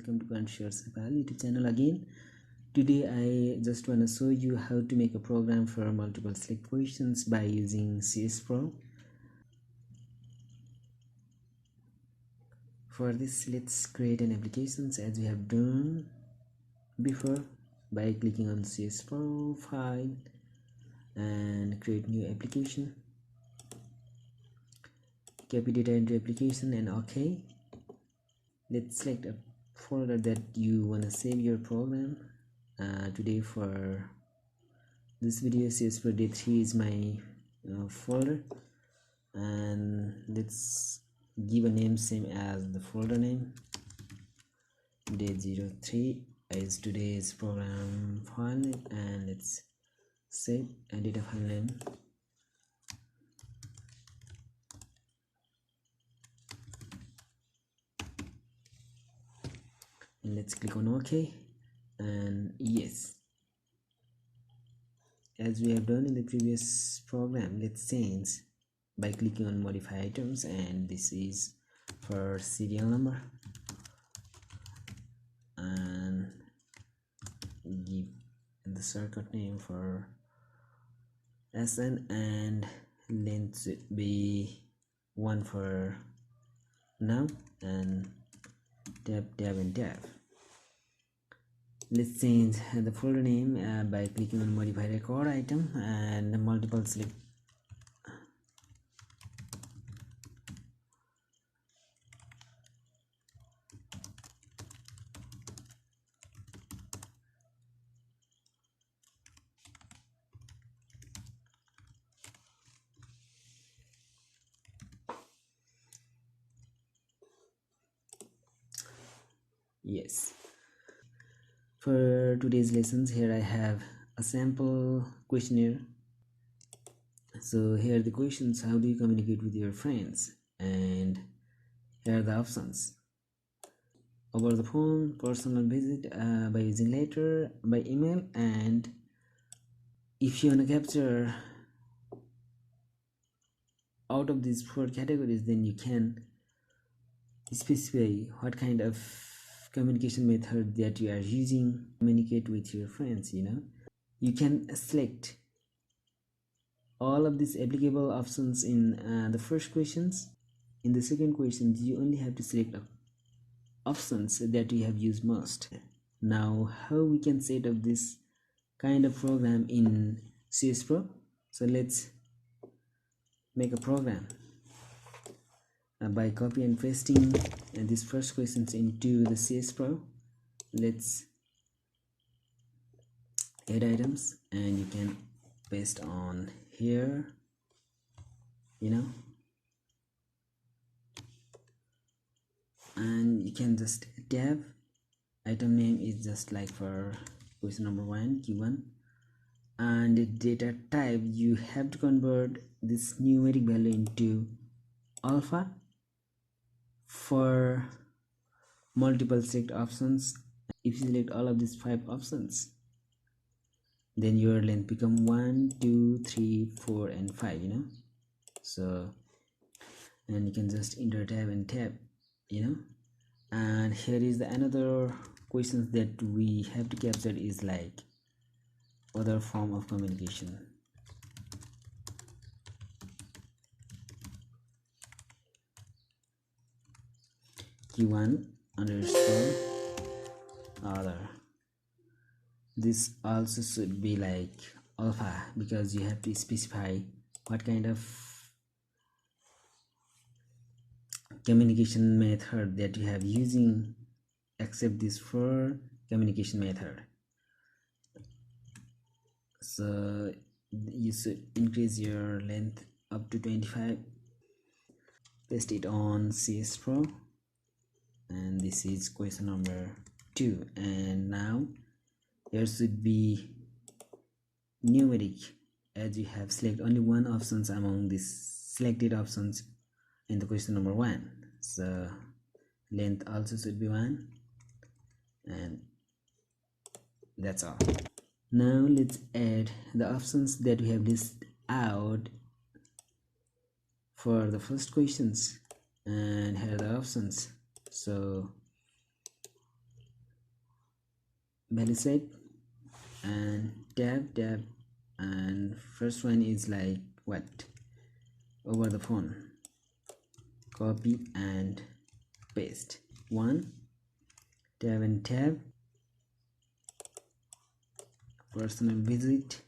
welcome to questionnaires YouTube channel again. Today I just want to show you how to make a program for multiple select questions by using CSPro. For this, let's create an application as we have done before by clicking on CSPro file and create new application, copy data into application and OK. Let's select a folder that you want to save your program. Today for this video, CSPro day 3 is my folder, and let's give a name same as the folder name. Day 03 is today's program file name, and let's save a data file name. And let's click on OK and yes. As we have done in the previous program, let's change by clicking on modify items, and this is for serial number, and give the circuit name for SN, and length should be 1 for now, and tab and tab. Let's change the folder name by clicking on modify record item and multiple select. Yes. For today's lessons, here I have a sample questionnaire. So here are the questions: how do you communicate with your friends? And here are the options: over the phone, personal visit, by using letter, by email. And if you want to capture out of these 4 categories, then you can specify what kind of communication method that you are using to communicate with your friends. You can select all of these applicable options in the first questions. In the second question, you only have to select options that you have used most. Now, how we can set up this kind of program in CSPro? So let's make a program by copy and pasting these first questions into the CSPro. Let's add items, and you can paste on here, and you can just tab. Item name is just like for question number 1, Q1, and the data type, you have to convert this numeric value into alpha for multiple select options. If you select all of these 5 options, then your length become 1, 2, 3, 4 and 5. So, and you can just enter tab and tab. And here is the another questions that we have to capture is like other form of communication. Q1 underscore other. This also should be like alpha, because you have to specify what kind of communication method that you have using, except this for communication method. So you should increase your length up to 25. Paste it on CSPro, and this is question number 2. And now there should be numeric, as you have select only one options among these selected options in the question number 1. So length also should be 1, and that's all. Now let's add the options that we have listed out for the first questions, and here are the options. So value set and tab, and first one is like what, over the phone, copy and paste. One, tab and tab, personal visit,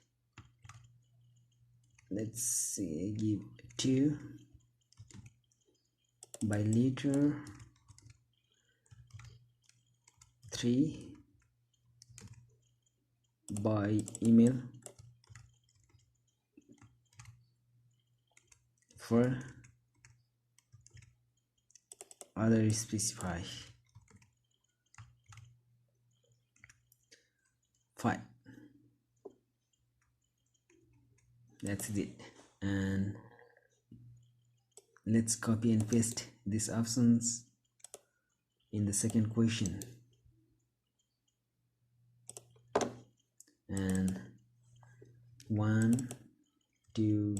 let's see, give 2, by letter, 3, by email, 4, other specify, 5. That's it. And let's copy and paste these options in the second question. And 1, 2,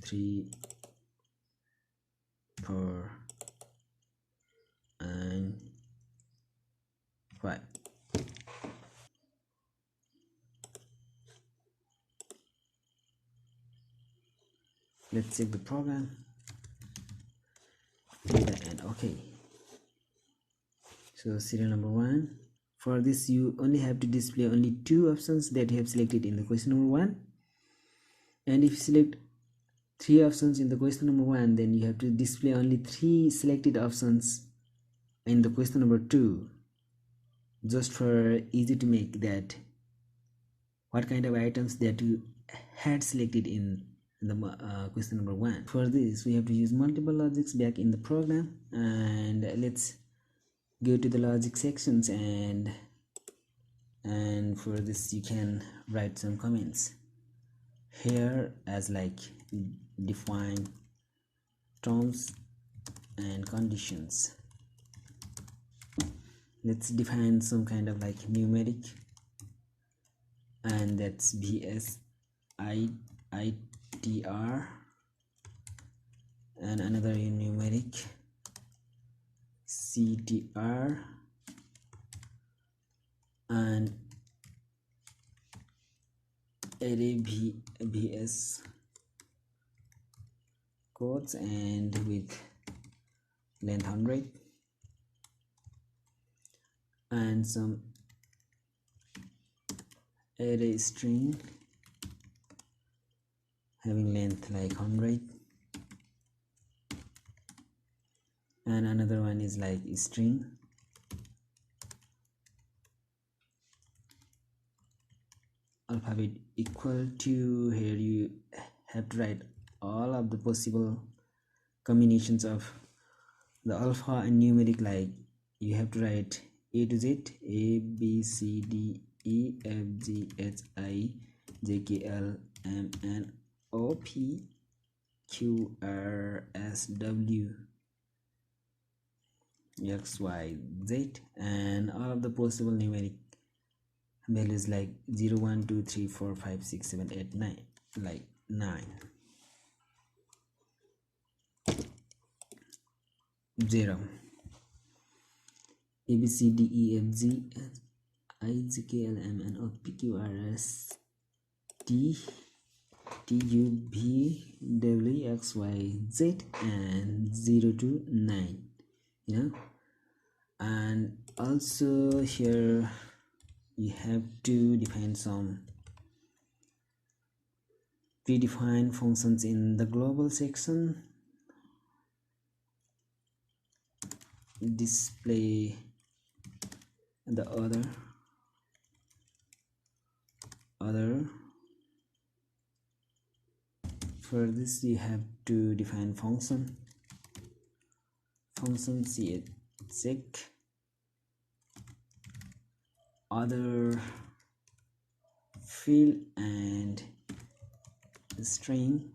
3, 4, and 5. Let's check the program, data, and okay. So serial number 1. For this, you only have to display only 2 options that you have selected in the question number 1. And if you select 3 options in the question number 1, then you have to display only 3 selected options in the question number 2, just for easy to make that what kind of items that you had selected in the question number 1. For this, we have to use multiple logics back in the program, and let's go to the logic sections, and for this you can write some comments here, as like define terms and conditions. Let's define some kind of like numeric, and that's BSITR, and another numeric CTR, and array BS codes, and with length 100, and some array string having length like 100, and another one is like string alphabet equal to, here you have to write all of the possible combinations of the alpha and numeric, like you have to write A to Z, A B C D E F G H I J K L M N O P Q R S W X Y Z, and all of the possible numeric values like 0 1 2 3 4 5 6 7 8 9, like 9, 0, A B C D E F G I J K L M N O P Q R S T U V W X Y Z, and 0 to 9, you know. And also here you have to define some predefined functions in the global section, display the other for this you have to define function sec other field and string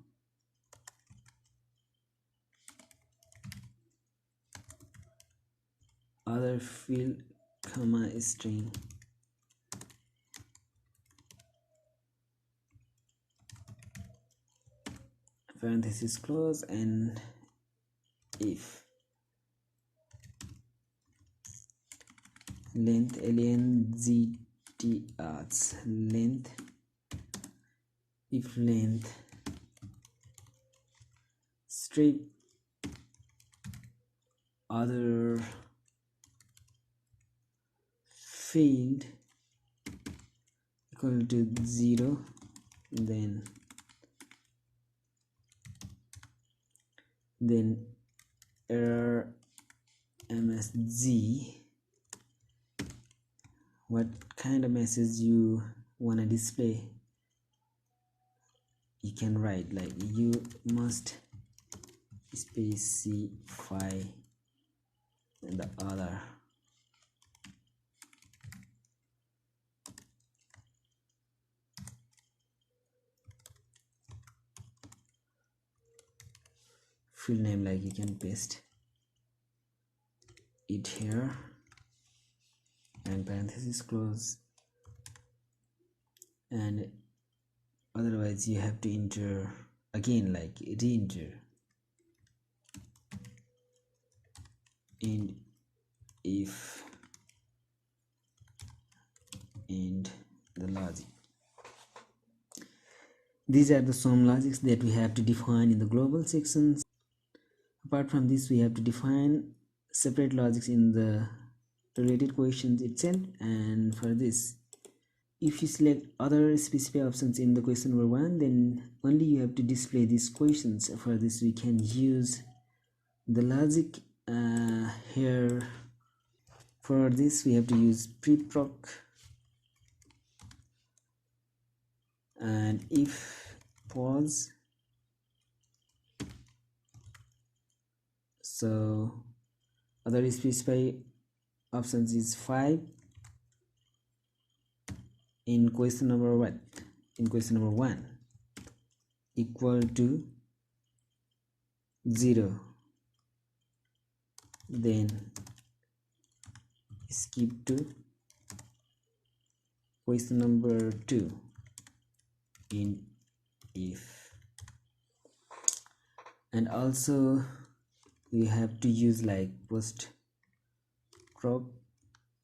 other field comma string, parenthesis close, and if length length length if length strip other field equal to 0, then error msg, what kind of message you want to display, you can write like you must specify the other field name, like you can paste it here and parenthesis close, and otherwise you have to enter again, like re-enter and if and the logic. These are the some logics that we have to define in the global sections. Apart from this, we have to define separate logics in the related questions itself, and for this, if you select other specified options in the question number 1, then only you have to display these questions. For this, we can use the logic here. For this, we have to use preproc and if pause. So other specified options is 5 in question number what? In question number 1 equal to 0, then skip to question number 2 in if, and also we have to use like post crop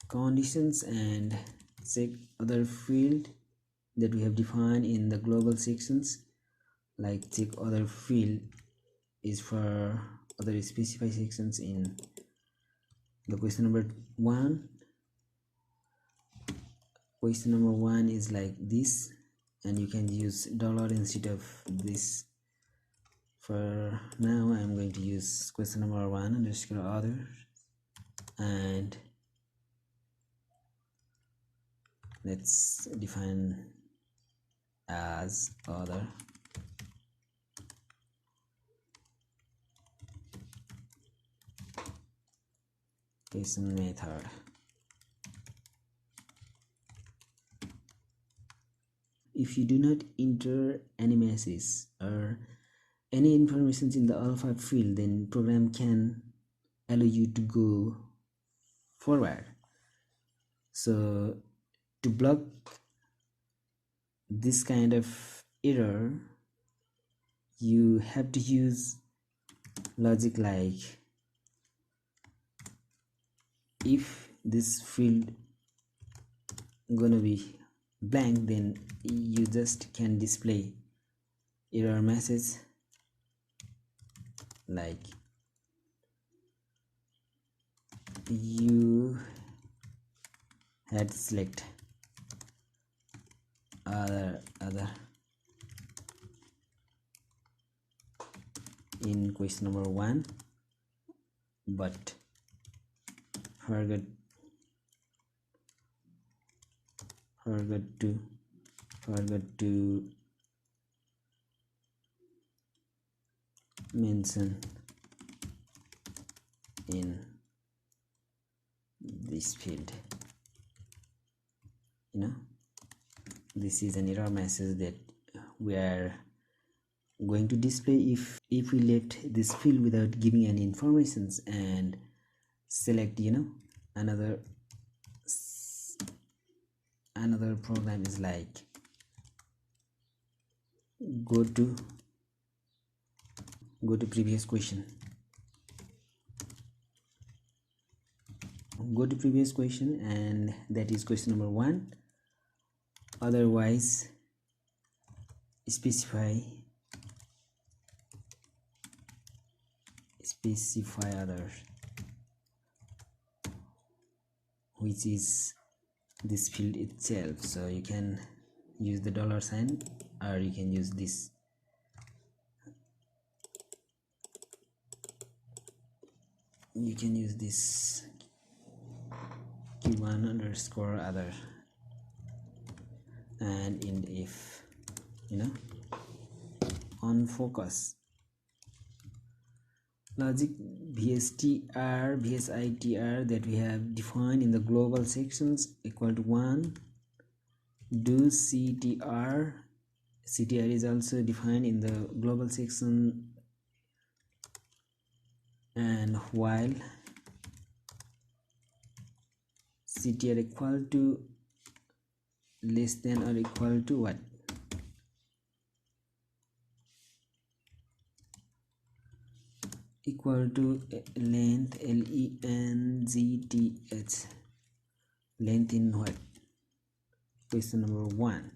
conditions and check other field that we have defined in the global sections, like check other field is for other specified sections in the question number 1. Question number 1 is like this, and you can use dollar instead of this. For now, I'm going to use question number 1 underscore other, and let's define as other question method. If you do not enter any message or any information in the alpha field, then program can allow you to go forward. So to block this kind of error, you have to use logic like if this field gonna be blank, then you just can display error message like you had select other in question number 1 but forgot to mention in this field. This is an error message that we are going to display if we left this field without giving any informations and select another program is like go to previous question, go to previous question, and that is question number 1. Otherwise specify other, which is this field itself. So you can use the dollar sign, or you can use this. You can use this q1 underscore other, and in if, on focus logic VSTR VSITR that we have defined in the global sections equal to 1. Do CTR is also defined in the global section, and while CTR equal to less than or equal to what? Equal to length LENGTH. Length in what? Question number 1.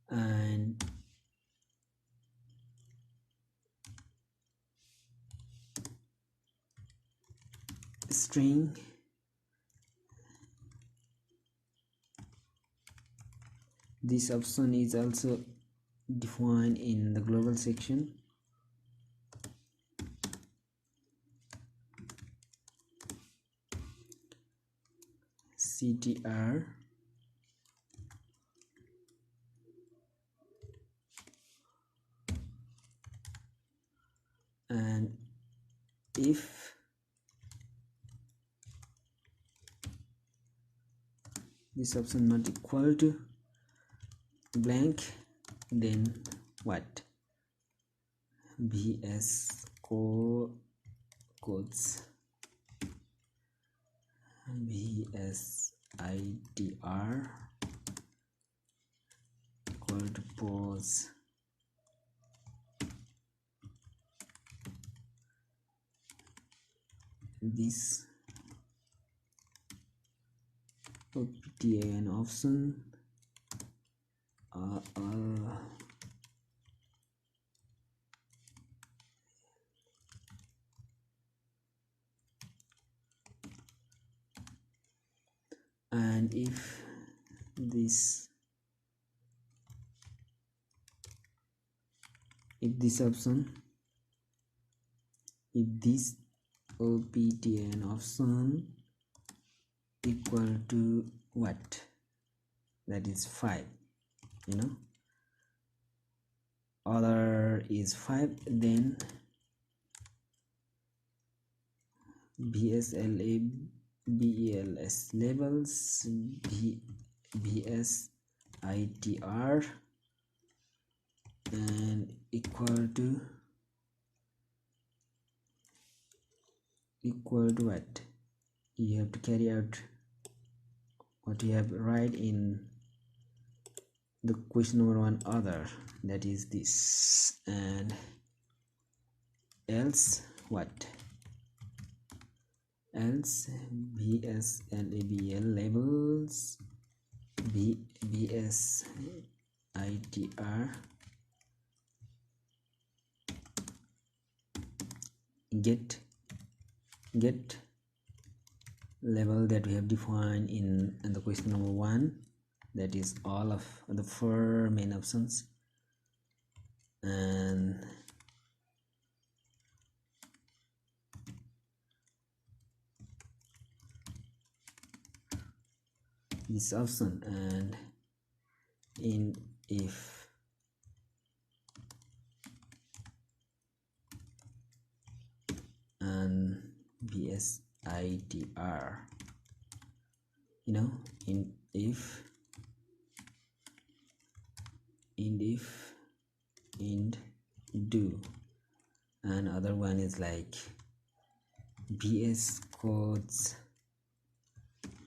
And string this option is also defined in the global section. CTR and if this option not equal to blank, then what? VS codes VSITR equal to pause this OPTA and option and if this option, if this OPTA and option equal to what? That is 5, other is 5, then BSLA BELS labels BSITR and equal to what? You have to carry out what you have write in the question number 1 other, that is this, and else what? Else BSLABL labels BSITR get level that we have defined in the question number 1, that is all of the 4 main options, and this option, and in if and BSITR, in if and do, and other one is like BS codes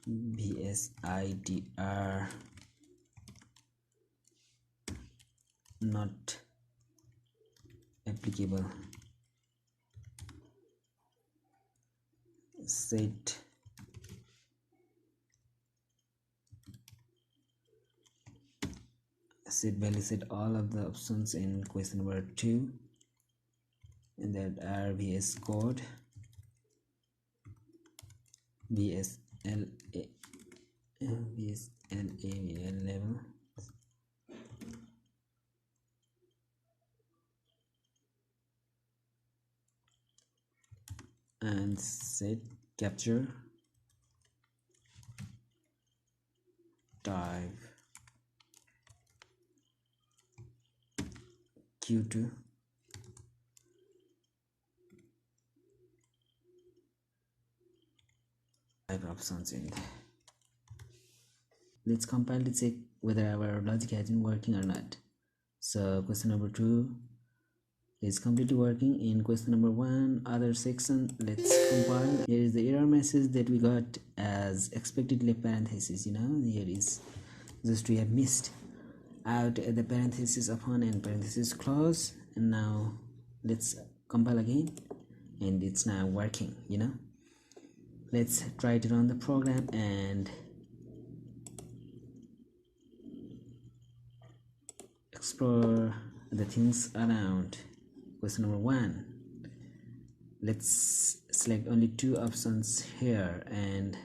BSITR not applicable set value, set all of the options in question number 2, and that are VS code, VSLA, VSLA level, and set capture type Q2, type options in there. Let's compile to check whether our logic has been working or not. So question number 2 is completely working. In question number 1, other section, let's compile. Here is the error message that we got as expected left parenthesis. Here is just we have missed out the parenthesis open and parenthesis close. And now let's compile again, and it's now working. Let's try to run the program and explore the things around question number 1. Let's select only 2 options here and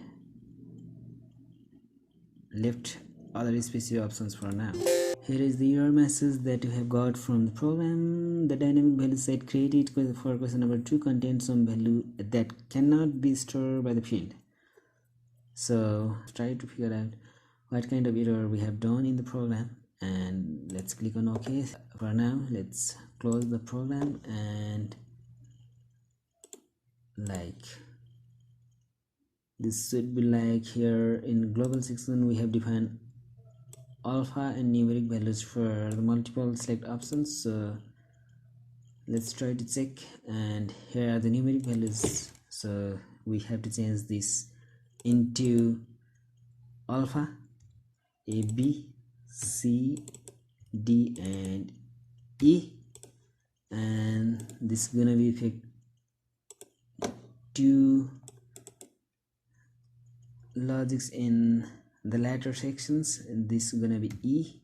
left other specific options for now. Here is the error message that you have got from the program. The dynamic value set created for question number 2 contains some value that cannot be stored by the field. So try to figure out what kind of error we have done in the program, and let's click on OK. For now, let's close the program, and like this should be like here in global section we have defined alpha and numeric values for the multiple select options. So let's try to check, and here are the numeric values. So we have to change this into alpha, A, B, C, D, and E, and this is gonna be pick 2 logics in the latter sections, and this is gonna be E,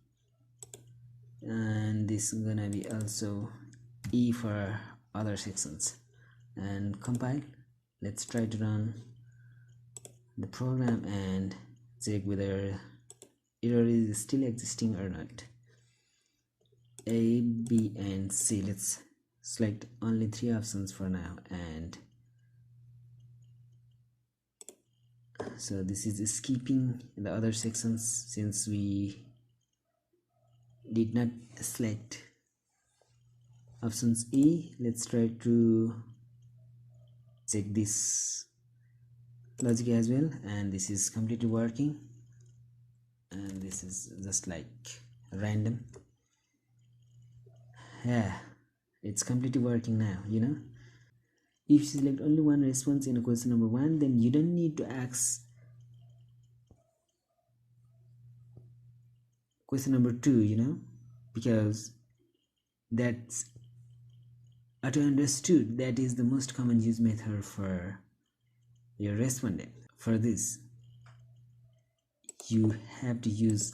and this is gonna be also E for other sections. And compile. Let's try to run the program and check whether error is still existing or not. A, B, and C. Let's select only 3 options for now, and so this is skipping the other sections since we did not select options E. Let's try to check this logic as well, and this is completely working, and this is just like random. Yeah, it's completely working now. If you select only one response in a question number 1, then you don't need to ask question number 2, because that's auto understood. That is the most common use method for your respondent. For this, you have to use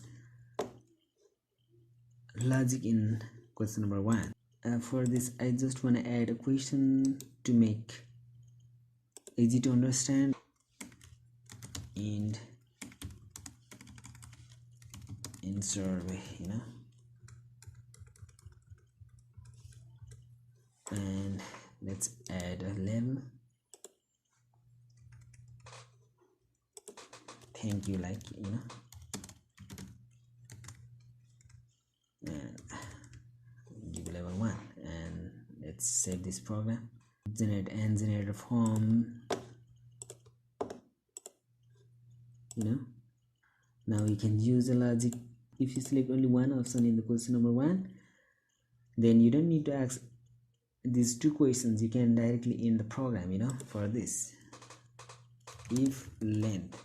logic in question number 1. For this, I just want to add a question to make easy to understand, and in survey, and let's add a level. Thank you, and give level 1, and let's save this program. Generate and generate a form. Now you can use the logic. If you select only one option in the question number 1, then you don't need to ask these 2 questions. You can directly in the program. For this, if length,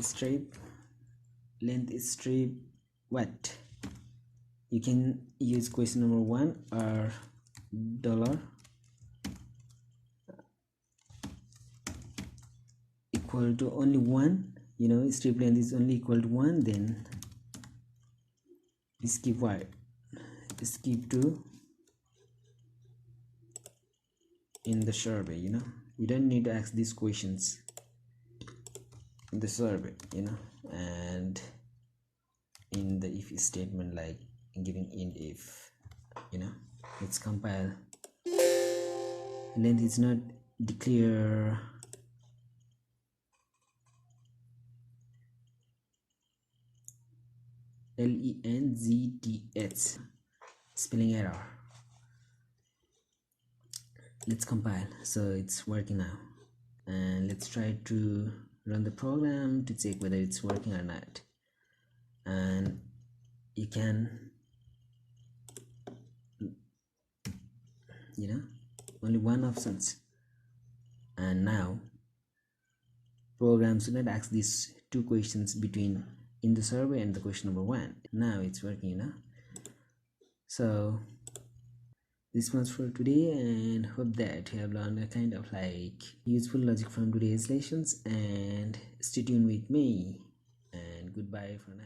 strip length is strip what, you can use question number 1 or dollar equal to only 1, you know, strip length is only equal to 1, then skip what? Skip to in the survey, you know. You don't need to ask these questions in the survey, you know. And in the if statement, like giving int if, you know. Let's compile. Length is not declare. length spelling error. Let's compile. So it's working now, and let's try to run the program to check whether it's working or not. And you can, you know, only one options. And now program should not ask these two questions between in the survey and the question number 1. Now it's working, you know. So this much for today, and hope that you have learned a kind of like useful logic from today's lessons, and stay tuned with me, and goodbye for now.